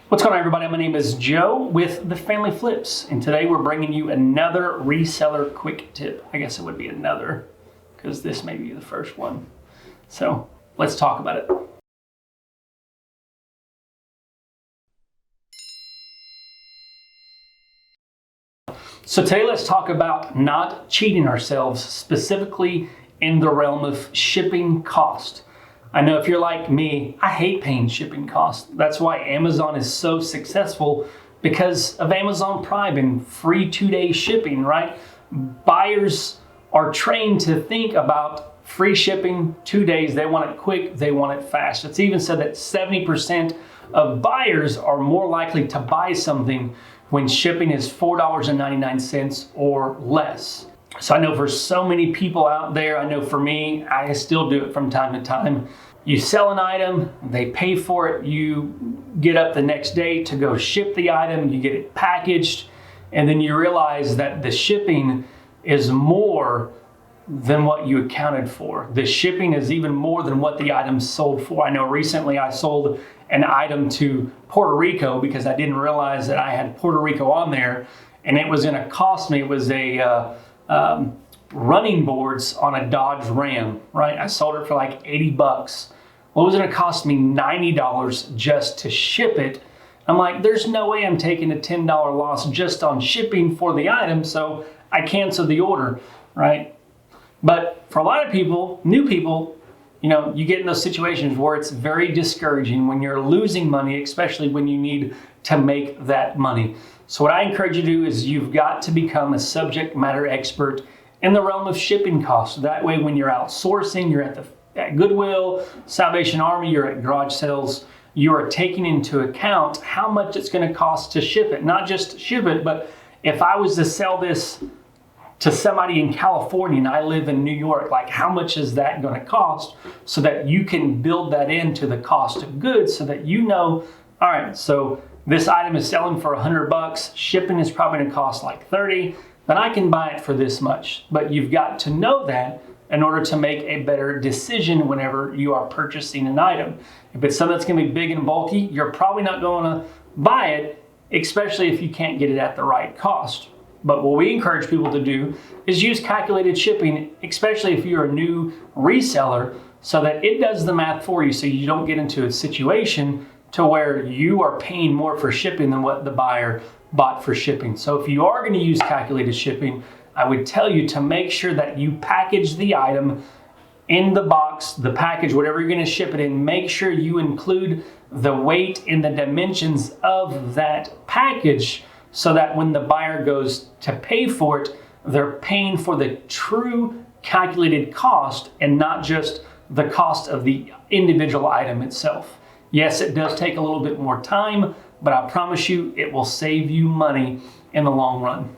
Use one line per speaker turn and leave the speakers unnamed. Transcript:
What's going on, everybody? My name is Joe with the Family Flips, and today we're bringing you another reseller quick tip. I guess it would be another because this may be the first one. So let's talk about it. So today let's talk about not cheating ourselves, specifically in the realm of shipping cost. I know if you're like me, I hate paying shipping costs. That's why Amazon is so successful, because of Amazon Prime and free 2-day shipping, right? Buyers are trained to think about free shipping, 2 days. They want it quick, they want it fast. It's even said that 70% of buyers are more likely to buy something when shipping is $4.99 or less. So I know for so many people out there, I know for me, I still do it from time to time. You sell an item, they pay for it, you get up the next day to go ship the item, you get it packaged, and then you realize that the shipping is more than what you accounted for. The shipping is even more than what the item sold for. I know recently I sold an item to Puerto Rico because I didn't realize that I had Puerto Rico on there, and it was gonna cost me, it was a running boards on a Dodge Ram, right? I sold it for like 80 bucks. Well, it was gonna cost me $90 just to ship it. I'm like, there's no way I'm taking a $10 loss just on shipping for the item, so I canceled the order, right? But for a lot of people, new people, you know, you get in those situations where it's very discouraging when you're losing money, especially when you need to make that money. So what I encourage you to do is you've got to become a subject matter expert in the realm of shipping costs. That way, when you're outsourcing, you're at Goodwill, Salvation Army, you're at garage sales, you are taking into account how much it's going to cost to ship it. Not just ship it, but if I was to sell this to somebody in California and I live in New York, like how much is that going to cost, so that you can build that into the cost of goods so that you know, all right, so this item is selling for 100 bucks, shipping is probably going to cost like 30, then I can buy it for this much. But you've got to know that in order to make a better decision whenever you are purchasing an item. If it's something that's going to be big and bulky, you're probably not going to buy it, especially if you can't get it at the right cost. But what we encourage people to do is use calculated shipping, especially if you're a new reseller, so that it does the math for you, so you don't get into a situation to where you are paying more for shipping than what the buyer bought for shipping. So if you are going to use calculated shipping, I would tell you to make sure that you package the item in the box, the package, whatever you're going to ship it in. Make sure you include the weight and the dimensions of that package, so that when the buyer goes to pay for it, they're paying for the true calculated cost and not just the cost of the individual item itself. Yes, it does take a little bit more time, but I promise you it will save you money in the long run.